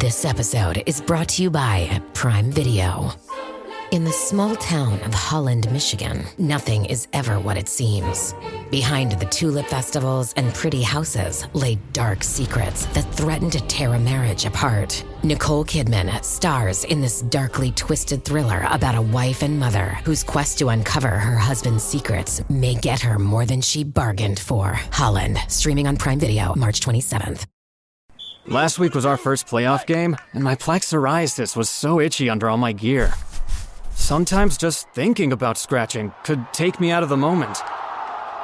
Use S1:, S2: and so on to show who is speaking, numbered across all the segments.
S1: This episode is brought to you by Prime Video. In the small town of Holland, Michigan, nothing is ever what it seems. Behind the tulip festivals and pretty houses lay dark secrets that threaten to tear a marriage apart. Nicole Kidman stars in this darkly twisted thriller about a wife and mother whose quest to uncover her husband's secrets may get her more than she bargained for. Holland, streaming on Prime Video March 27th.
S2: Last week was our first playoff game, and my plaque psoriasis was so itchy under all my gear. Sometimes just thinking about scratching could take me out of the moment.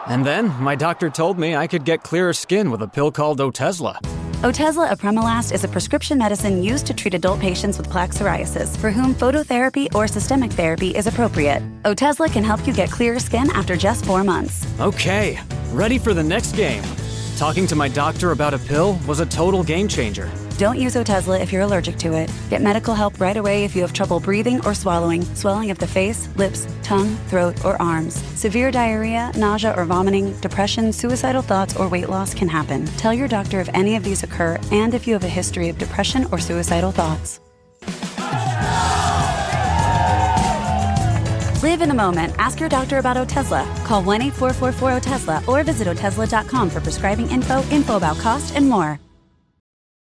S2: And then my doctor told me I could get clearer skin with a pill called Otezla.
S3: Otezla apremilast is a prescription medicine used to treat adult patients with plaque psoriasis for whom phototherapy or systemic therapy is appropriate. Otezla can help you get clearer skin after just 4 months.
S2: Okay, ready for the next game. Talking to my doctor about a pill was a total game changer.
S3: Don't use Otezla if you're allergic to it. Get medical help right away if you have trouble breathing or swallowing, swelling of the face, lips, tongue, throat, or arms. Severe diarrhea, nausea or vomiting, depression, suicidal thoughts, or weight loss can happen. Tell your doctor if any of these occur and if you have a history of depression or suicidal thoughts. Live in the moment. Ask your doctor about Otezla. Call 1-8444-OTEZLA or visit Otezla.com for prescribing info about cost, and more.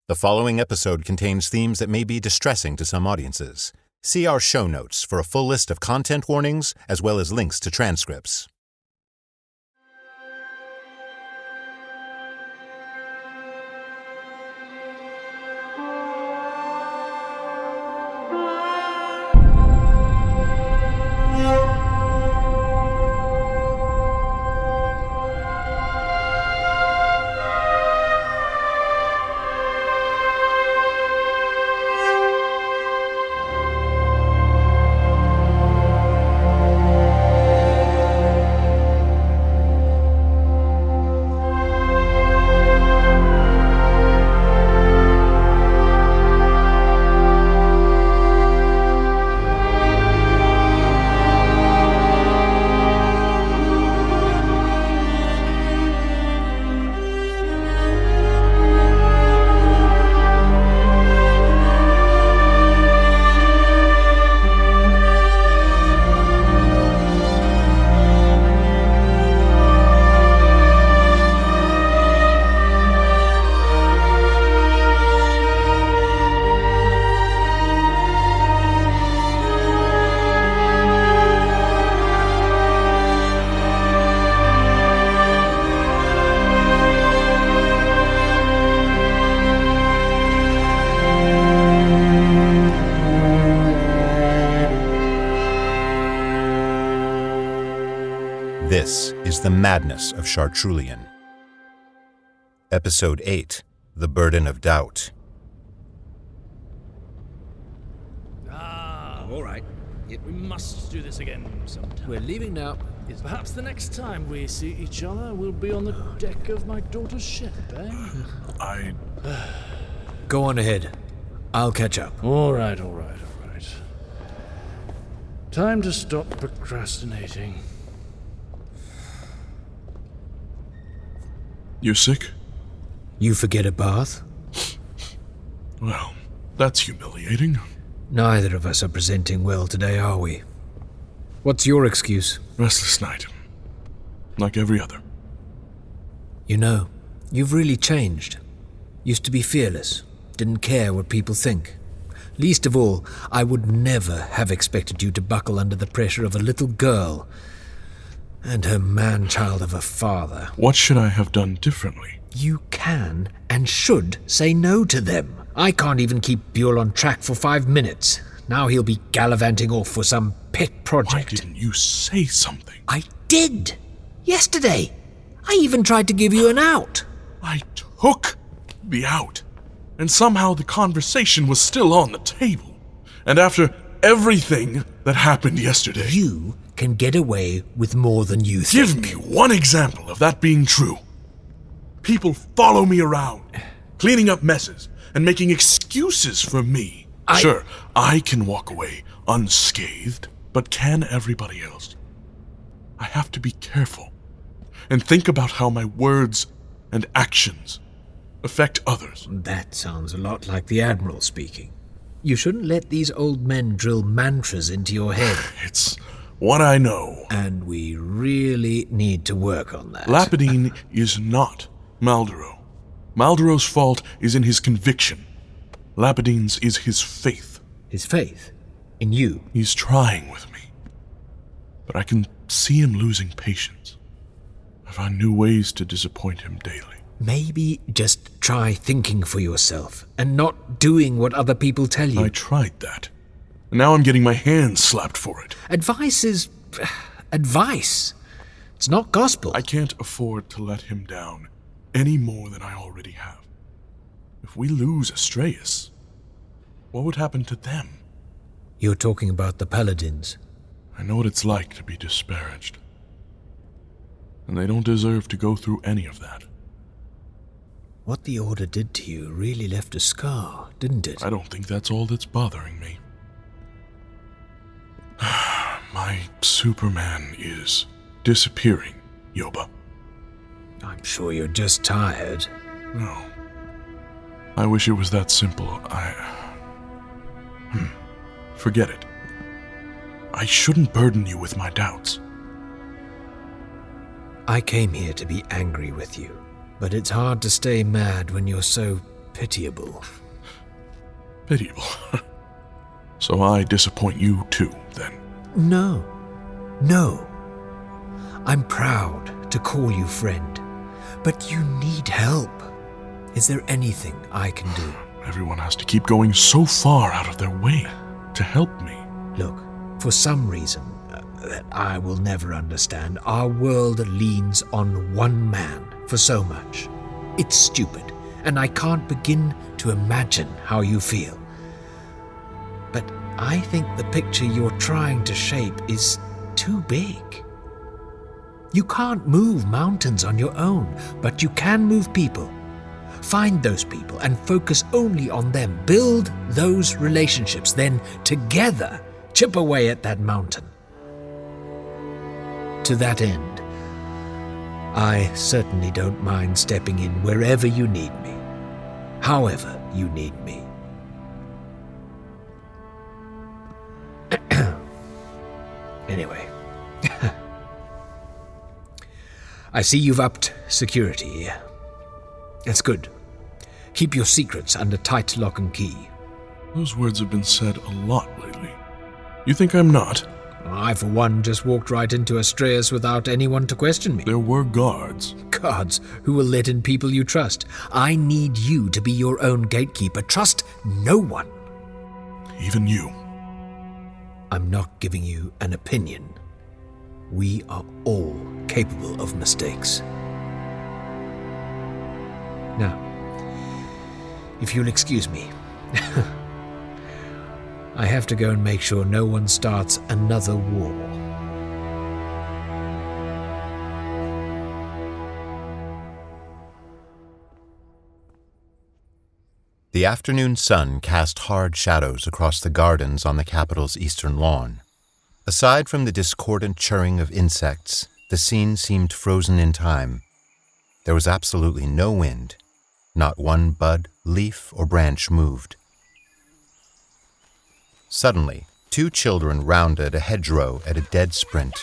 S4: The following episode contains themes that may be distressing to some audiences. See our show notes for a full list of content warnings as well as links to transcripts. This is the madness of Chartrulean. Episode 8, The Burden of Doubt.
S5: All right. Yet we must do this again sometime.
S6: We're leaving now.
S5: Perhaps the next time we see each other, we'll be on the deck of my daughter's ship, eh?
S6: Go on ahead. I'll catch up.
S5: All right. Time to stop procrastinating.
S7: You sick?
S6: You forget a bath?
S7: Well, that's humiliating.
S6: Neither of us are presenting well today, are we? What's your excuse?
S7: Restless night. Like every other.
S6: You know, you've really changed. Used to be fearless. Didn't care what people think. Least of all, I would never have expected you to buckle under the pressure of a little girl and her man-child of a father.
S7: What should I have done differently?
S6: You can and should say no to them. I can't even keep Buell on track for 5 minutes. Now he'll be gallivanting off for some pet project.
S7: Why didn't you say something?
S6: I did! Yesterday! I even tried to give you an out.
S7: I took the out. And somehow the conversation was still on the table. And after everything that happened yesterday...
S6: You can get away with more than you think.
S7: Give me one example of that being true. People follow me around, cleaning up messes and making excuses for me. Sure, I can walk away unscathed, but can everybody else? I have to be careful and think about how my words and actions affect others.
S6: That sounds a lot like the Admiral speaking. You shouldn't let these old men drill mantras into your head.
S7: It's what I know.
S6: And we really need to work on that.
S7: Lapidine is not Maldoro. Maldoros' fault is in his conviction. Lapidine's is his faith.
S6: His faith? In you?
S7: He's trying with me. But I can see him losing patience. I find new ways to disappoint him daily.
S6: Maybe just try thinking for yourself and not doing what other people tell you.
S7: I tried that. And now I'm getting my hands slapped for it.
S6: Advice is advice. It's not gospel.
S7: I can't afford to let him down any more than I already have. If we lose Astreus, what would happen to them?
S6: You're talking about the paladins.
S7: I know what it's like to be disparaged. And they don't deserve to go through any of that.
S6: What the Order did to you really left a scar, didn't it?
S7: I don't think that's all that's bothering me. My Superman is disappearing, Yoba.
S6: I'm sure you're just tired.
S7: No. I wish it was that simple. Forget it. I shouldn't burden you with my doubts.
S6: I came here to be angry with you, but it's hard to stay mad when you're so pitiable.
S7: Pitiable? So I disappoint you too, then?
S6: No. I'm proud to call you friend, but you need help. Is there anything I can do?
S7: Everyone has to keep going so far out of their way to help me.
S6: Look, for some reason that I will never understand, our world leans on one man for so much. It's stupid, and I can't begin to imagine how you feel. But I think the picture you're trying to shape is too big. You can't move mountains on your own, but you can move people. Find those people and focus only on them. Build those relationships, then together chip away at that mountain. To that end, I certainly don't mind stepping in wherever you need me, however you need me. Anyway, I see you've upped security here. That's good. Keep your secrets under tight lock and key.
S7: Those words have been said a lot lately. You think I'm not?
S6: I, for one, just walked right into Astreus without anyone to question me.
S7: There were guards.
S6: Guards who will let in people you trust. I need you to be your own gatekeeper. Trust no one.
S7: Even you.
S6: I'm not giving you an opinion. We are all capable of mistakes. Now, if you'll excuse me, I have to go and make sure no one starts another war.
S4: The afternoon sun cast hard shadows across the gardens on the capital's eastern lawn. Aside from the discordant chirring of insects, the scene seemed frozen in time. There was absolutely no wind. Not one bud, leaf, or branch moved. Suddenly, two children rounded a hedgerow at a dead sprint,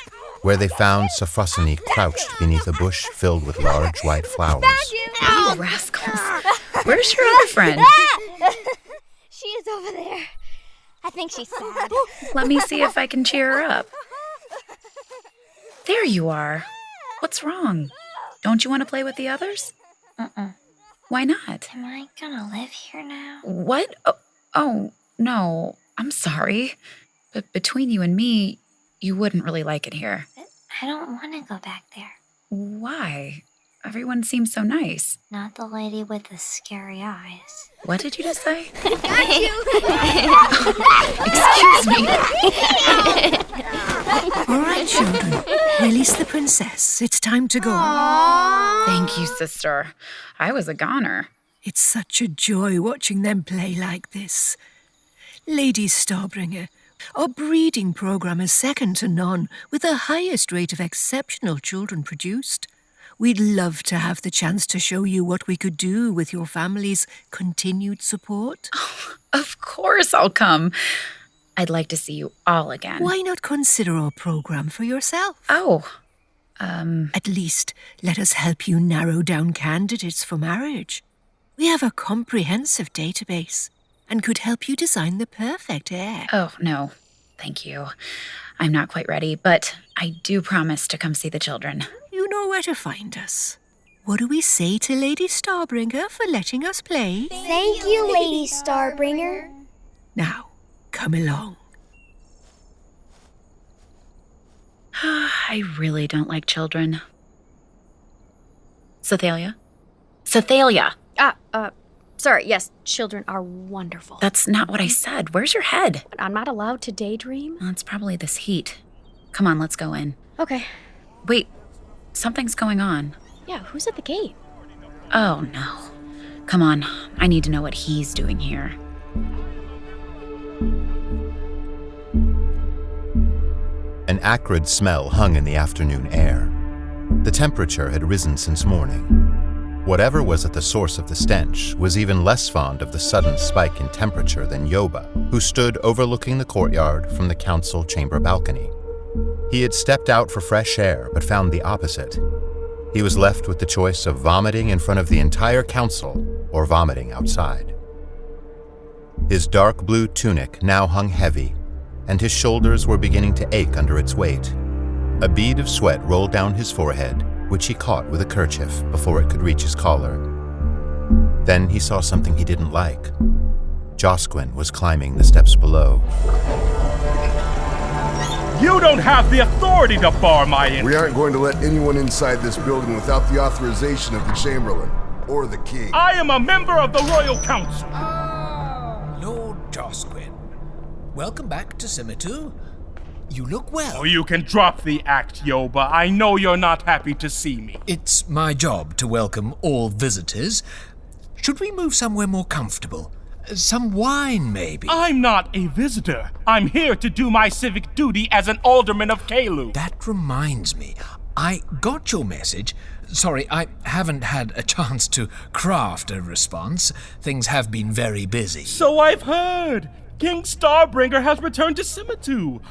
S4: where they found Sophrosyne crouched beneath a bush filled with large white flowers.
S8: You rascals! Where's your other friend?
S9: She is over there. I think she's sad.
S8: Let me see if I can cheer her up. There you are. What's wrong? Don't you want to play with the others? Why not?
S9: Am I gonna live here now?
S8: What? Oh, no. I'm sorry. But between you and me, you wouldn't really like it here.
S9: I don't want to go back there.
S8: Why? Everyone seems so nice.
S9: Not the lady with the scary eyes.
S8: What did you just say?
S9: Got you!
S8: Excuse me.
S10: All right, children. Release the princess. It's time to go.
S8: Thank you, sister. I was a goner.
S10: It's such a joy watching them play like this. Lady Starbringer, our breeding program is second to none, with the highest rate of exceptional children produced. We'd love to have the chance to show you what we could do with your family's continued support.
S8: Oh, of course I'll come. I'd like to see you all again.
S10: Why not consider our program for yourself?
S8: Oh,
S10: At least, let us help you narrow down candidates for marriage. We have a comprehensive database and could help you design the perfect heir.
S8: Oh, no. Thank you. I'm not quite ready, but I do promise to come see the children.
S10: You know where to find us. What do we say to Lady Starbringer for letting us play?
S9: Thank you, Lady Starbringer.
S10: Now, come along.
S8: I really don't like children. Cythalia? Cythalia!
S11: Sorry, yes, children are wonderful.
S8: That's not what I said. Where's your head?
S11: I'm not allowed to daydream?
S8: Well, it's probably this heat. Come on, let's go in.
S11: Okay.
S8: Wait, something's going on.
S11: Yeah, who's at the gate?
S8: Oh, no. Come on, I need to know what he's doing here.
S4: An acrid smell hung in the afternoon air. The temperature had risen since morning. Whatever was at the source of the stench was even less fond of the sudden spike in temperature than Yoba, who stood overlooking the courtyard from the council chamber balcony. He had stepped out for fresh air, but found the opposite. He was left with the choice of vomiting in front of the entire council or vomiting outside. His dark blue tunic now hung heavy, and his shoulders were beginning to ache under its weight. A bead of sweat rolled down his forehead, which he caught with a kerchief before it could reach his collar. Then he saw something he didn't like. Josquin was climbing the steps below.
S12: You don't have the authority to bar my entry!
S13: We aren't going to let anyone inside this building without the authorization of the Chamberlain, or the King.
S12: I am a member of the Royal Council!
S6: Lord Josquin, welcome back to Simitu. You look well.
S12: Oh, you can drop the act, Yoba. I know you're not happy to see me.
S6: It's my job to welcome all visitors. Should we move somewhere more comfortable? Some wine, maybe?
S12: I'm not a visitor. I'm here to do my civic duty as an alderman of Caelum.
S6: That reminds me. I got your message. Sorry, I haven't had a chance to craft a response. Things have been very busy.
S12: So I've heard. King Starbringer has returned to Simitu.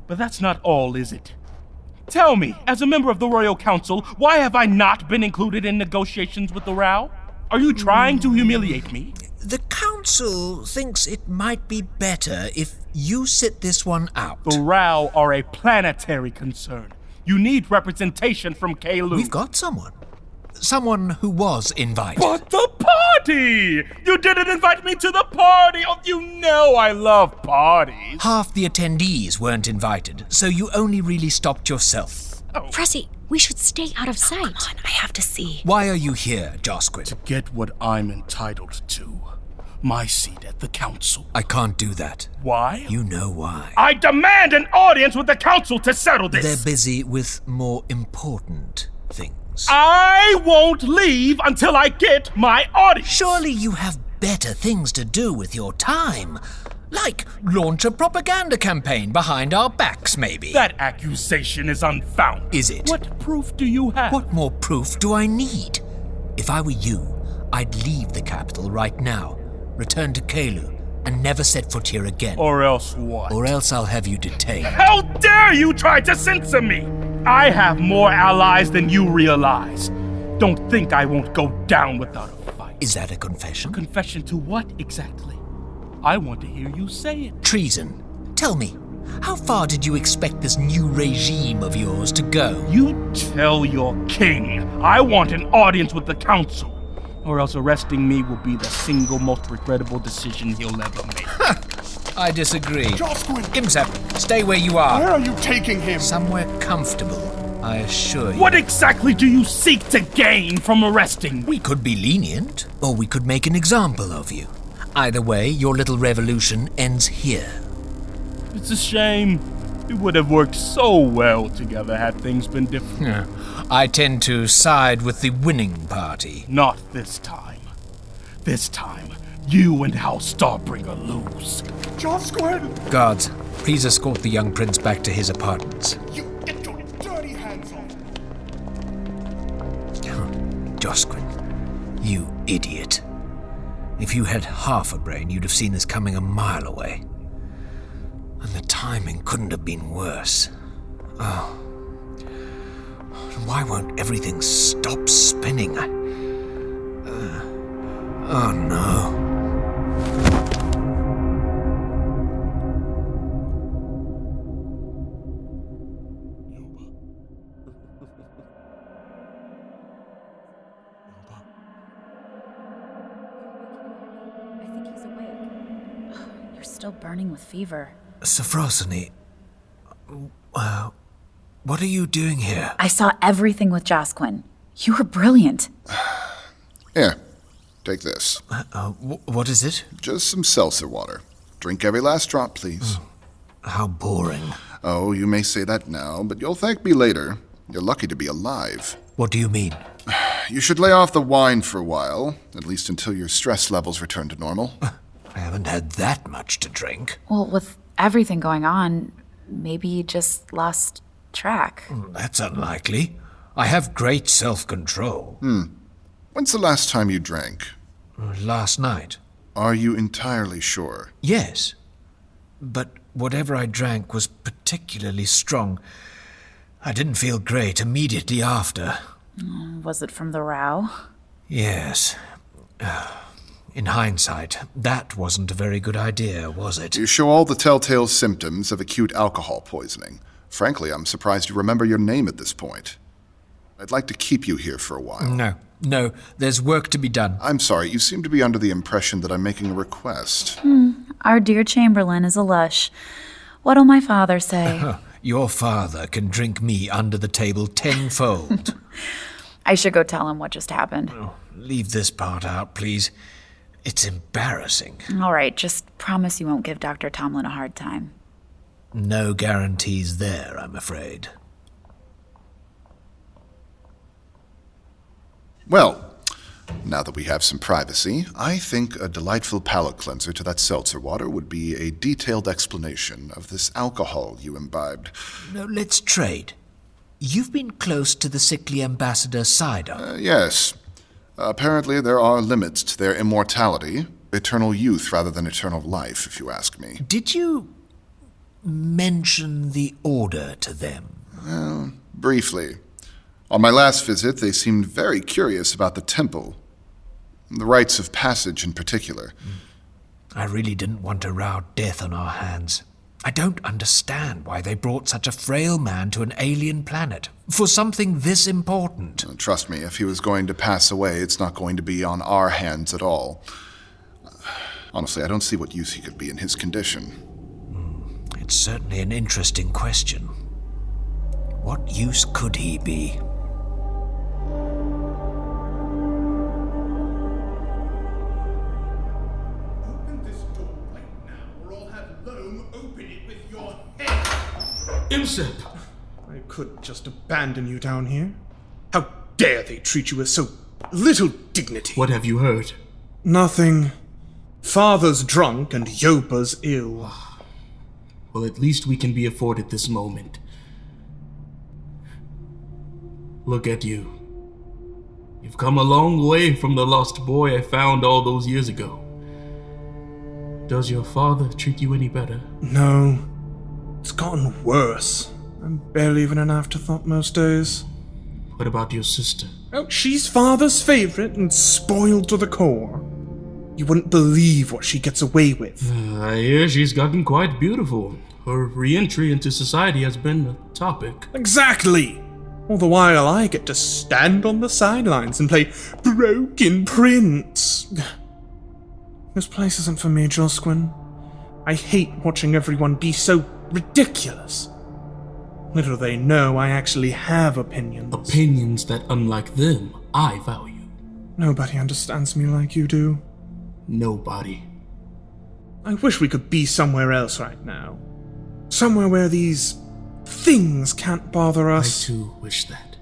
S12: But that's not all, is it? Tell me, as a member of the Royal Council, why have I not been included in negotiations with the Rao? Are you trying to humiliate me?
S6: The Council thinks it might be better if you sit this one out.
S12: The Rao are a planetary concern. You need representation from Caelum.
S6: We've got someone. Someone who was invited.
S12: But the party! You didn't invite me to the party! Oh, you know I love parties.
S6: Half the attendees weren't invited, so you only really stopped yourself.
S12: Oh.
S11: Pressy, we should stay out of sight.
S8: Come on, I have to see.
S6: Why are you here, Josquin?
S12: To get what I'm entitled to. My seat at the council.
S6: I can't do that.
S12: Why?
S6: You know why.
S12: I demand an audience with the council to settle this!
S6: They're busy with more important things.
S12: I won't leave until I get my audience!
S6: Surely you have better things to do with your time. Like launch a propaganda campaign behind our backs, maybe.
S12: That accusation is unfounded.
S6: Is it?
S12: What proof do you have?
S6: What more proof do I need? If I were you, I'd leave the capital right now, return to Caelum, and never set foot here again.
S12: Or else what?
S6: Or else I'll have you detained.
S12: How dare you try to censor me! I have more allies than you realize. Don't think I won't go down without a fight.
S6: Is that a confession?
S12: Confession to what exactly? I want to hear you say it.
S6: Treason. Tell me, how far did you expect this new regime of yours to go?
S12: You tell your king I want an audience with the council, or else arresting me will be the single most regrettable decision he'll ever make.
S6: I disagree.
S13: Josquin!
S6: Imsep, stay where you are.
S13: Where are you taking him?
S6: Somewhere comfortable, I assure you.
S12: What exactly do you seek to gain from arresting me?
S6: We could be lenient, or we could make an example of you. Either way, your little revolution ends here.
S12: It's a shame. We would have worked so well together had things been different.
S6: I tend to side with the winning party.
S12: Not this time. This time, you and House Starbringer lose.
S13: Josquin!
S6: Guards, please escort the young prince back to his apartments.
S13: You get your dirty hands off!
S6: idiot. If you had half a brain, you'd have seen this coming a mile away. And the timing couldn't have been worse. Oh. Why won't everything stop spinning? Oh no.
S8: Still burning with fever.
S6: Sophrosyne, what are you doing here?
S8: I saw everything with Josquin. You were brilliant.
S14: Here, take this.
S6: What is it?
S14: Just some seltzer water. Drink every last drop, please.
S6: How boring.
S14: Oh, you may say that now, but you'll thank me later. You're lucky to be alive.
S6: What do you mean?
S14: You should lay off the wine for a while, at least until your stress levels return to normal.
S6: I haven't had that much to drink.
S8: Well, with everything going on, maybe you just lost track.
S6: That's unlikely. I have great self-control.
S14: When's the last time you drank?
S6: Last night.
S14: Are you entirely sure?
S6: Yes. But whatever I drank was particularly strong. I didn't feel great immediately after.
S8: Was it from the row?
S6: Yes. In hindsight, that wasn't a very good idea, was it?
S14: You show all the telltale symptoms of acute alcohol poisoning. Frankly, I'm surprised you remember your name at this point. I'd like to keep you here for a while.
S6: No, there's work to be done.
S14: I'm sorry, you seem to be under the impression that I'm making a request.
S8: Our dear Chamberlain is a lush. What'll my father say?
S6: Your father can drink me under the table tenfold.
S8: I should go tell him what just happened.
S6: Leave this part out, please. It's embarrassing.
S8: All right, just promise you won't give Dr. Tomlin a hard time.
S6: No guarantees there, I'm afraid.
S14: Well, now that we have some privacy, I think a delightful palate cleanser to that seltzer water would be a detailed explanation of this alcohol you imbibed.
S6: No, let's trade. You've been close to the sickly ambassador Cider.
S14: Yes. Apparently there are limits to their immortality. Eternal youth rather than eternal life, if you ask me.
S6: Did you mention the order to them?
S14: Well, briefly. On my last visit, they seemed very curious about the temple. The rites of passage in particular.
S6: I really didn't want to row death on our hands. I don't understand why they brought such a frail man to an alien planet for something this important.
S14: Trust me, if he was going to pass away, it's not going to be on our hands at all. Honestly, I don't see what use he could be in his condition.
S6: It's certainly an interesting question. What use could he be?
S15: Imsep! I could just abandon you down here. How dare they treat you with so little dignity?
S16: What have you heard?
S15: Nothing. Father's drunk and Yoba's ill.
S16: Well, at least we can be afforded this moment. Look at you. You've come a long way from the lost boy I found all those years ago. Does your father treat you any better?
S15: No. It's gotten worse. I'm barely even an afterthought most days.
S16: What about your sister?
S15: Oh, she's father's favorite and spoiled to the core. You wouldn't believe what she gets away with.
S16: I hear she's gotten quite beautiful. Her re-entry into society has been a topic.
S15: Exactly! All the while I get to stand on the sidelines and play broken prince. This place isn't for me, Josquin. I hate watching everyone be so ridiculous. Little they know I actually have opinions.
S16: Opinions that, unlike them, I value.
S15: Nobody understands me like you do.
S16: Nobody.
S15: I wish we could be somewhere else right now. Somewhere where these things can't bother us.
S16: I too wish that.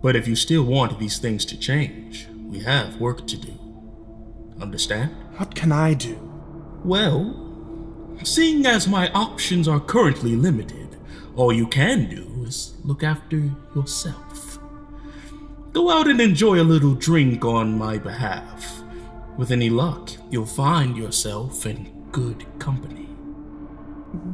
S16: But if you still want these things to change, we have work to do. Understand?
S15: What can I do?
S16: Well, seeing as my options are currently limited, all you can do is look after yourself. Go out and enjoy a little drink on my behalf. With any luck, you'll find yourself in good company.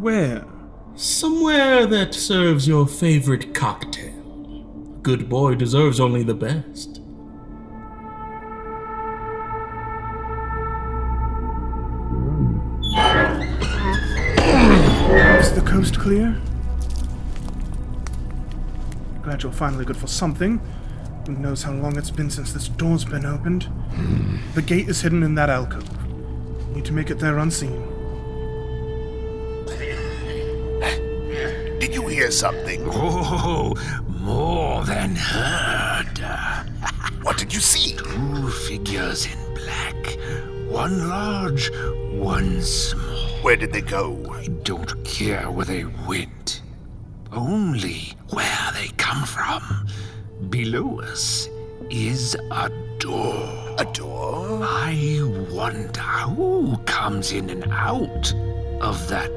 S15: Where?
S16: Somewhere that serves your favorite cocktail. A good boy deserves only the best.
S15: Is the coast clear? Glad you're finally good for something. Who knows how long it's been since this door's been opened? The gate is hidden in that alcove. Need to make it there unseen.
S17: Did you hear something?
S18: Oh, more than heard.
S17: What did you see?
S18: 2 figures in black. One large, one small.
S17: Where did they go?
S18: I don't care where they went. Only where they come from. Below us is a door.
S17: A door?
S18: I wonder who comes in and out of that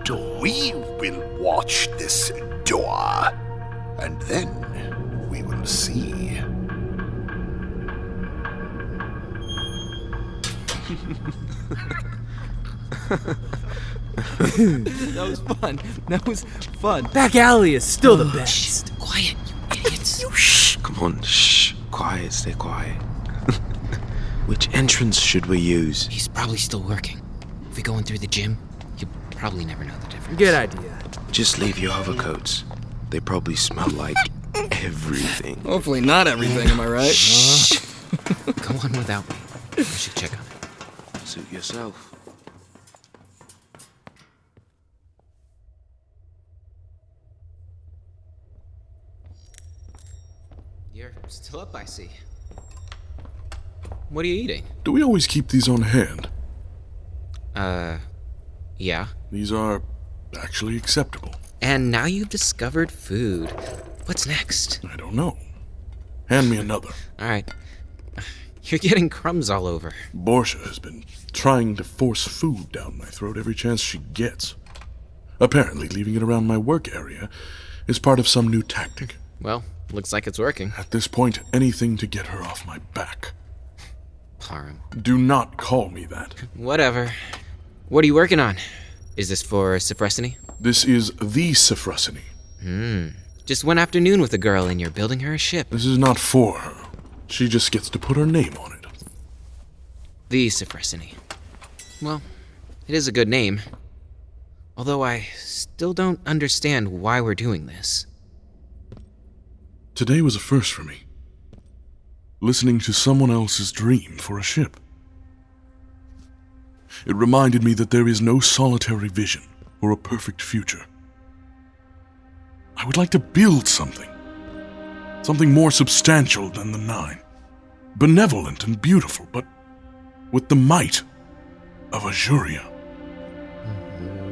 S18: door.
S17: We will watch this door, and then we will see.
S19: That was fun. That was fun. Back alley is still the best.
S20: Shh, quiet, you idiots.
S19: You shh.
S20: Come on, shh. Quiet, stay quiet. Which entrance should we use?
S19: He's probably still working. If we go in through the gym, you'll probably never know the difference.
S20: Good idea. Just leave your overcoats. They probably smell like everything.
S19: Hopefully not everything, am I right?
S20: Shh.
S19: Go on without me. I should check on it.
S20: Suit yourself.
S19: You're still up, I see. What are you eating?
S7: Do we always keep these on hand?
S19: Yeah.
S7: These are actually acceptable.
S19: And now you've discovered food. What's next?
S7: I don't know. Hand me another.
S19: All right. You're getting crumbs all over.
S7: Borsha has been trying to force food down my throat every chance she gets. Apparently, leaving it around my work area is part of some new tactic.
S19: Well, looks like it's working.
S7: At this point, anything to get her off my back.
S19: Parum.
S7: Do not call me that.
S19: Whatever. What are you working on? Is this for Sophrosyne?
S7: This is the Sophrosyne.
S19: Just one afternoon with a girl and you're building her a ship.
S7: This is not for her. She just gets to put her name on it.
S19: The Sophrosyne. Well, it is a good name. Although I still don't understand why we're doing this.
S7: Today was a first for me. Listening to someone else's dream for a ship. It reminded me that there is no solitary vision or a perfect future. I would like to build something. Something more substantial than the 9. Benevolent and beautiful, but with the might of Azuria.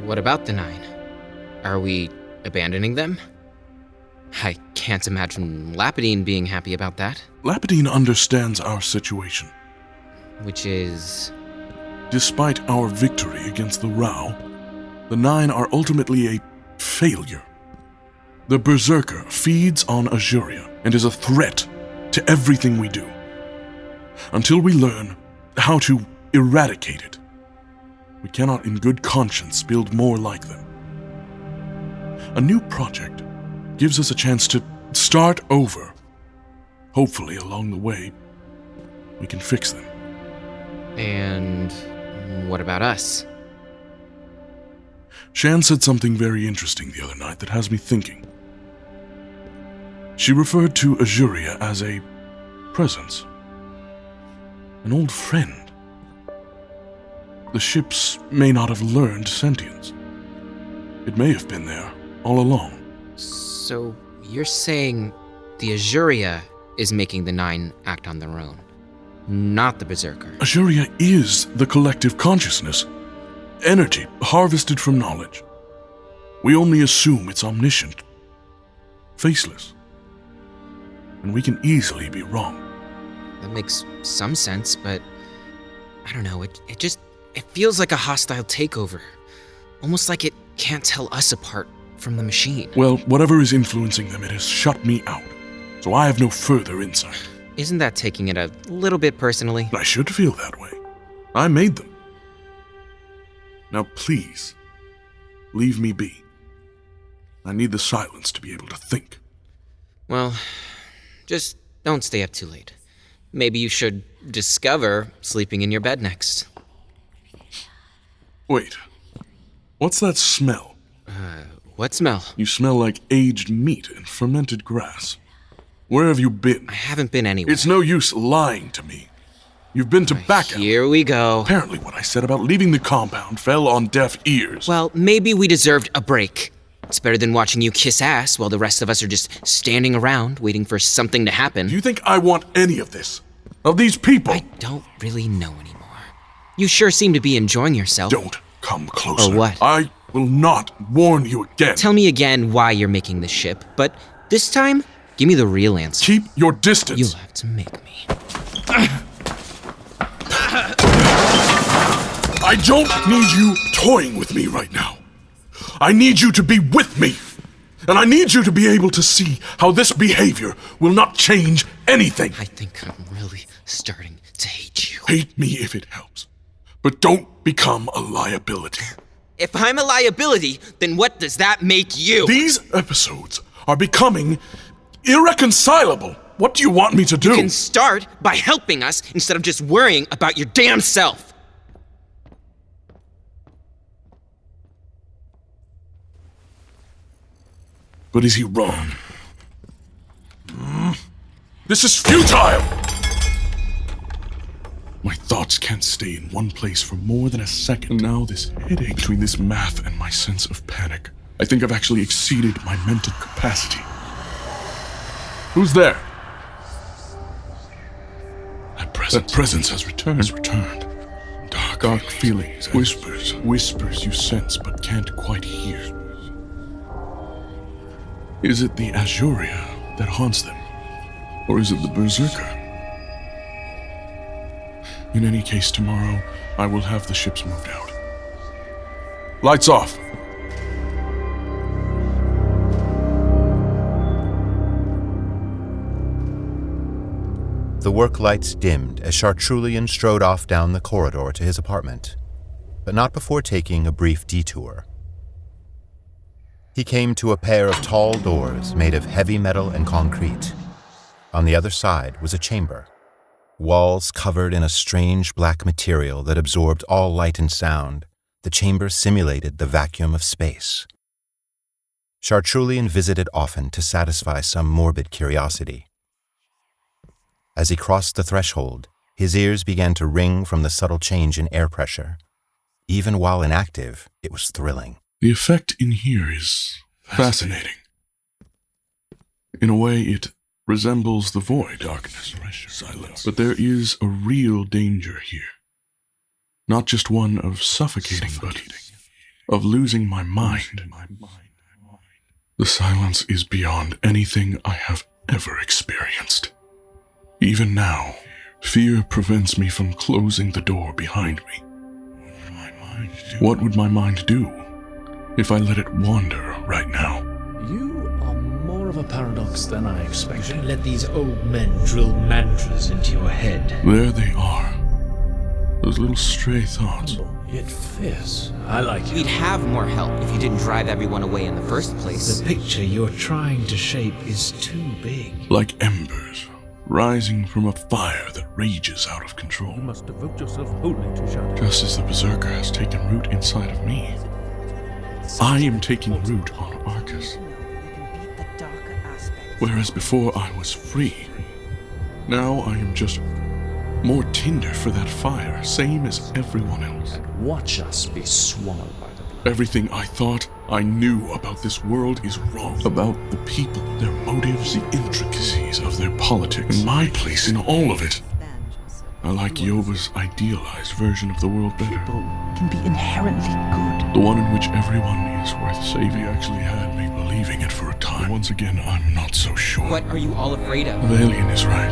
S19: What about the 9? Are we abandoning them? I can't imagine Lapidine being happy about that.
S7: Lapidine understands our situation.
S19: Which is...
S7: Despite our victory against the Rao, the 9 are ultimately a failure. The Berserker feeds on Azuria and is a threat to everything we do. Until we learn how to eradicate it, we cannot in good conscience build more like them. A new project gives us a chance to start over. Hopefully, along the way, we can fix them.
S19: And what about us?
S7: Shan said something very interesting the other night that has me thinking. She referred to Azuria as a presence. An old friend. The ships may not have learned sentience. It may have been there all along.
S19: So you're saying the Azuria is making the 9 act on their own, not the Berserker?
S7: Azuria is the collective consciousness. Energy harvested from knowledge. We only assume it's omniscient, faceless. And we can easily be wrong.
S19: That makes some sense, but I don't know, it feels like a hostile takeover. Almost like it can't tell us apart from the machine.
S7: Well, whatever is influencing them, it has shut me out. So I have no further insight.
S19: Isn't that taking it a little bit personally?
S7: I should feel that way. I made them. Now please, leave me be. I need the silence to be able to think.
S19: Well, just don't stay up too late. Maybe you should discover sleeping in your bed next.
S7: Wait, what's that smell?
S19: What smell?
S7: You smell like aged meat and fermented grass. Where have you been?
S19: I haven't been anywhere.
S7: It's no use lying to me. You've been to Bacca.
S19: Here we go.
S7: Apparently what I said about leaving the compound fell on deaf ears.
S19: Well, maybe we deserved a break. It's better than watching you kiss ass while the rest of us are just standing around waiting for something to happen.
S7: Do you think I want any of this? Of these people?
S19: I don't really know anymore. You sure seem to be enjoying yourself.
S7: Don't come closer.
S19: Or what?
S7: I will not warn you again.
S19: Tell me again why you're making this ship, but this time, give me the real answer.
S7: Keep your distance.
S19: You'll have to make me.
S7: I don't need you toying with me right now. I need you to be with me. And I need you to be able to see how this behavior will not change anything.
S19: I think I'm really starting to hate you.
S7: Hate me if it helps. But don't become a liability.
S19: If I'm a liability, then what does that make you?
S7: These episodes are becoming irreconcilable. What do you want me to do?
S19: You can start by helping us instead of just worrying about your damn self.
S7: But is he wrong? This is futile! My thoughts can't stay in one place for more than a second. And now this headache between this math and my sense of panic. I think I've actually exceeded my mental capacity. Who's there? That presence has returned. Dark feelings, whispers you sense but can't quite hear. Is it the Azuria that haunts them? Or is it the Berserker? In any case, tomorrow, I will have the ships moved out. Lights off!
S4: The work lights dimmed as Chartrulean strode off down the corridor to his apartment, but not before taking a brief detour. He came to a pair of tall doors made of heavy metal and concrete. On the other side was a chamber, walls covered in a strange black material that absorbed all light and sound. The chamber simulated the vacuum of space. Chartrulean visited often to satisfy some morbid curiosity. As he crossed the threshold, his ears began to ring from the subtle change in air pressure. Even while inactive, it was thrilling.
S7: The effect in here is fascinating. In a way, it resembles the void, darkness, silence. But there is a real danger here. Not just one of suffocating, but of losing my mind. The silence is beyond anything I have ever experienced. Even now, fear prevents me from closing the door behind me. What would my mind do if I let it wander right now?
S5: You are more of a paradox than I expected.
S6: Don't let these old men drill mantras into your head.
S7: There they are. Those little stray thoughts.
S5: Yet fierce. I like you.
S19: We'd have more help if you didn't drive everyone away in the first place.
S6: The picture you're trying to shape is too big.
S7: Like embers, rising from a fire that rages out of control.
S5: You must devote yourself wholly to Shadow.
S7: Just as the Berserker has taken root inside of me, I am taking root on Arcus. Whereas before I was free, now I am just more tinder for that fire, same as everyone else.
S5: And watch us be swallowed by the blood.
S7: Everything I thought I knew about this world is wrong. About the people, their motives, the intricacies of their politics, and my place in all of it. I like Yoba's idealized version of the world better.
S21: People can be inherently good.
S7: The one in which everyone is worth saving. He actually had me believing it for a time. Once again, I'm not so sure.
S19: What are you all afraid of?
S7: Havelion is right.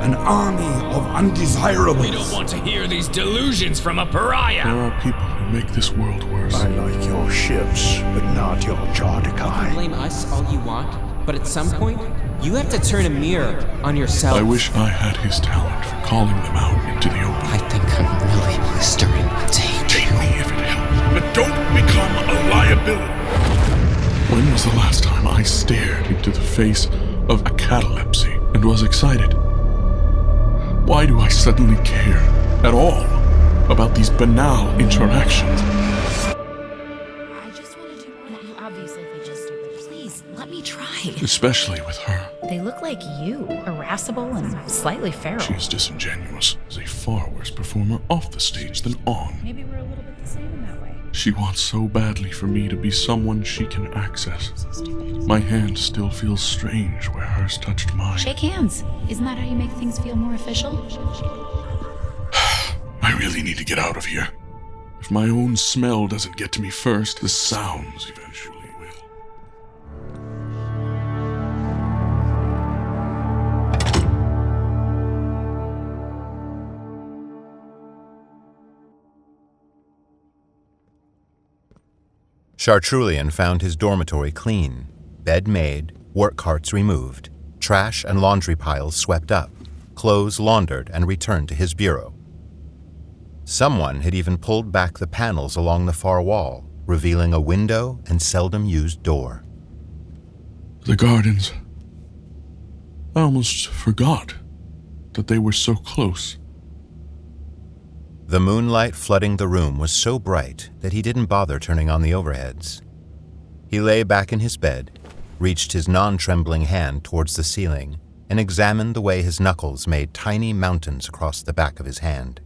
S17: An army of undesirables.
S22: We don't want to hear these delusions from a pariah.
S7: There are people who make this world worse.
S17: I like your ships, but not your Jardikai.
S19: You can blame us all you want, but at some point, You have to turn a mirror on yourself.
S7: I wish I had his talent for calling them out into the open.
S19: I think I'm really starting to hate
S7: Take me if it helps, but don't become a liability. When was the last time I stared into the face of a catalepsy and was excited? Why do I suddenly care at all about these banal interactions?
S8: I just want to do what you obviously think is stupid. Please, let me try.
S7: Especially with her.
S8: They look like you, irascible and slightly feral.
S7: She's disingenuous. Is a far worse performer off the stage than on.
S8: Maybe we're a little bit the same in that way.
S7: She wants so badly for me to be someone she can access. My hand still feels strange where hers touched mine.
S8: Shake hands. Isn't that how you make things feel more official?
S7: I really need to get out of here. If my own smell doesn't get to me first, the sounds eventually will.
S4: Chartrulean found his dormitory clean, bed made, work carts removed, trash and laundry piles swept up, clothes laundered and returned to his bureau. Someone had even pulled back the panels along the far wall, revealing a window and seldom-used door.
S7: The gardens. I almost forgot that they were so close.
S4: The moonlight flooding the room was so bright that he didn't bother turning on the overheads. He lay back in his bed, reached his non-trembling hand towards the ceiling, and examined the way his knuckles made tiny mountains across the back of his hand.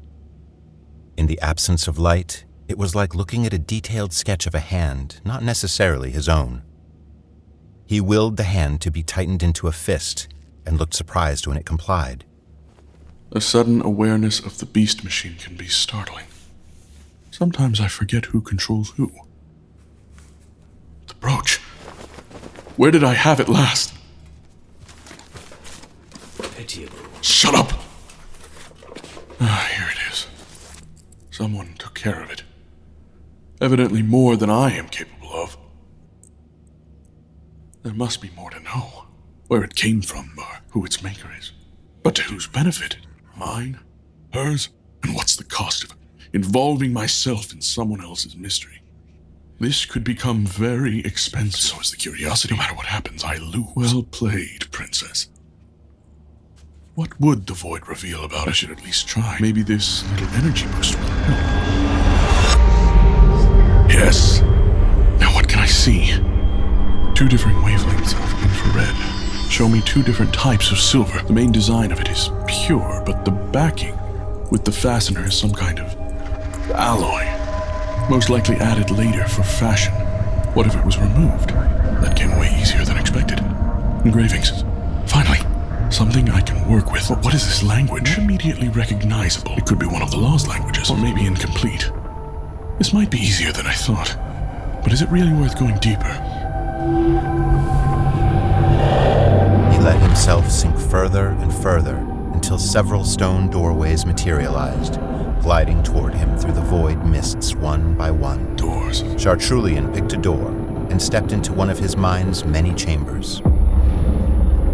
S4: In the absence of light, it was like looking at a detailed sketch of a hand, not necessarily his own. He willed the hand to be tightened into a fist and looked surprised when it complied.
S7: A sudden awareness of the beast machine can be startling. Sometimes I forget who controls who. The brooch. Where did I have it last?
S6: Pitiable.
S7: Shut up! Here it is. Someone took care of it. Evidently more than I am capable of. There must be more to know. Where it came from, or who its maker is. But to whose benefit? Mine? Hers? And what's the cost of involving myself in someone else's mystery? This could become very expensive. So is the curiosity. No matter what happens, I lose. Well played, princess. What would the void reveal about it? I should at least try. Maybe this little energy boost will help. Yes. Now what can I see? 2 different wavelengths of infrared. Show me 2 different types of silver. The main design of it is pure, but the backing with the fastener is some kind of alloy. Most likely added later for fashion. What if it was removed? That came way easier than expected. Engravings. Finally, something I can work with. What is this language? Not immediately recognizable. It could be one of the Law's languages, or maybe incomplete. This might be easier than I thought. But is it really worth going deeper?
S4: He let himself sink further and further until several stone doorways materialized, gliding toward him through the void mists one by one.
S7: Doors.
S4: Chartrulean picked a door and stepped into one of his mind's many chambers.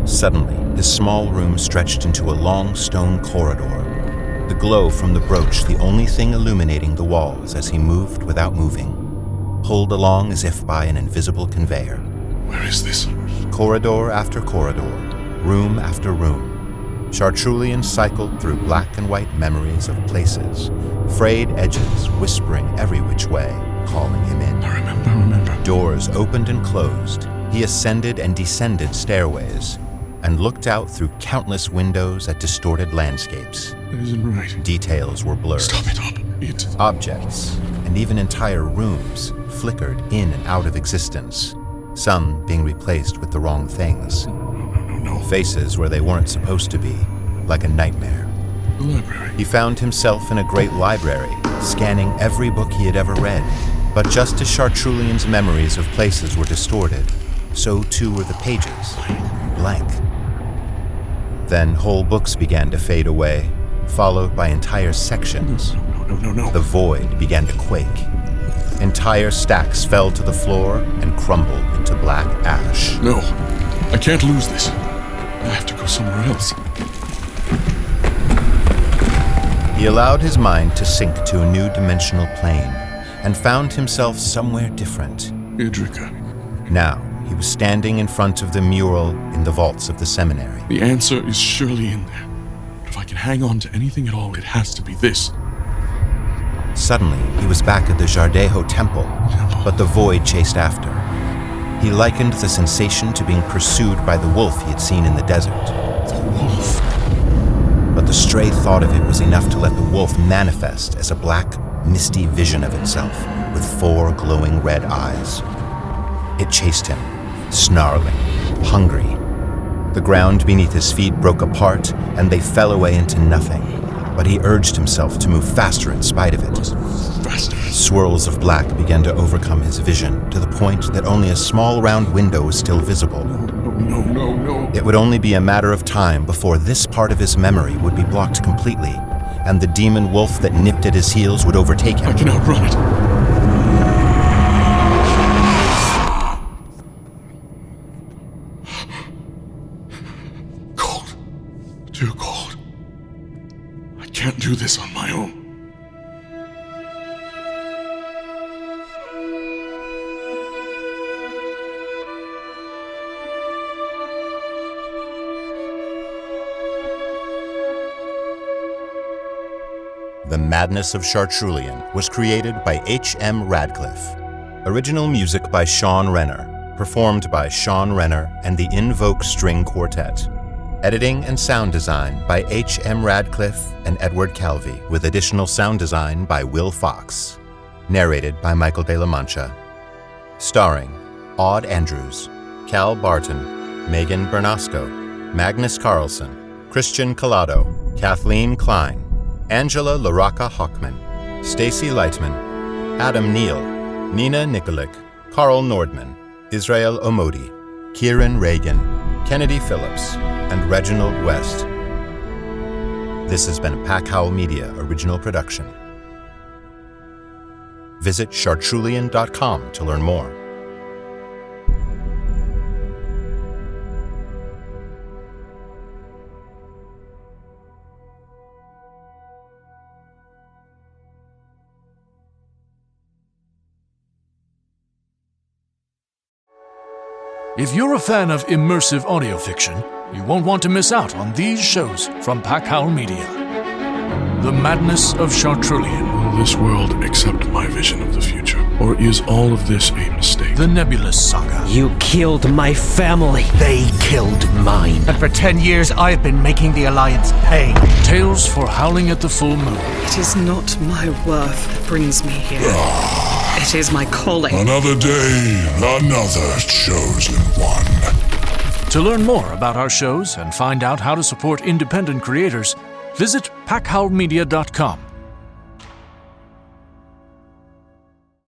S4: Suddenly, his small room stretched into a long stone corridor, the glow from the brooch the only thing illuminating the walls as he moved without moving, pulled along as if by an invisible conveyor.
S7: Where is this?
S4: Corridor after corridor, room after room, Chartrulean cycled through black and white memories of places, frayed edges whispering every which way, calling him in.
S7: I remember.
S4: Doors opened and closed. He ascended and descended stairways, and looked out through countless windows at distorted landscapes.
S7: That isn't right.
S4: Details were blurred.
S7: Stop it up.
S4: Objects, and even entire rooms, flickered in and out of existence, some being replaced with the wrong things.
S7: No.
S4: Faces where they weren't supposed to be, like a nightmare.
S7: The library.
S4: He found himself in a great library, scanning every book he had ever read. But just as Chartrulean's memories of places were distorted, so too were the pages, blank. Then whole books began to fade away, followed by entire sections.
S7: No.
S4: The void began to quake. Entire stacks fell to the floor and crumbled into black ash.
S7: No, I can't lose this. I have to go somewhere else.
S4: He allowed his mind to sink to a new dimensional plane and found himself somewhere different.
S7: Idrika.
S4: Now, he was standing in front of the mural in the vaults of the seminary.
S7: The answer is surely in there. If I can hang on to anything at all, it has to be this.
S4: Suddenly, he was back at the Jardejo temple, but the void chased after. He likened the sensation to being pursued by the wolf he had seen in the desert.
S7: The wolf?
S4: But the stray thought of it was enough to let the wolf manifest as a black, misty vision of itself with 4 glowing red eyes. It chased him, snarling, hungry. The ground beneath his feet broke apart, and they fell away into nothing. But he urged himself to move faster in spite of it.
S7: Faster?
S4: Swirls of black began to overcome his vision, to the point that only a small round window was still visible.
S7: No.
S4: It would only be a matter of time before this part of his memory would be blocked completely, and the demon wolf that nipped at his heels would overtake him.
S7: I can outrun it. Cold. Too cold. I can't do this on my own.
S4: The Madness of Chartrulean was created by H.M. Radcliffe. Original music by Sean Renner, performed by Sean Renner and the Invoke String Quartet. Editing and sound design by H.M. Radcliffe and Edward Calvi, with additional sound design by Will Fox. Narrated by Michael de la Mancha. Starring Aud Andrews, Cal Barton, Megan Bernasco, Magnus Carlson, Christian Collado, Kathleen Klein, Angela Laraka Hockman, Stacy Lightman, Adam Neal, Nina Nikolic, Carl Nordman, Israel Omodi, Kieran Reagan, Kennedy Phillips, and Reginald West. This has been a Pack Howl Media original production. Visit Chartrulean.com to learn more.
S5: If you're a fan of immersive audio fiction, you won't want to miss out on these shows from Pack Howl Media. The Madness of Chartrulean.
S7: Will this world accept my vision of the future? Or is all of this a mistake?
S5: The Nebulous Saga.
S1: You killed my family. They killed mine. And for 10 years, I've been making the Alliance pay.
S5: Tales for Howling at the Full Moon.
S2: It is not my worth that brings me here. It is my calling.
S17: Another day, another chosen one.
S5: To learn more about our shows and find out how to support independent creators, visit packhowlmedia.com.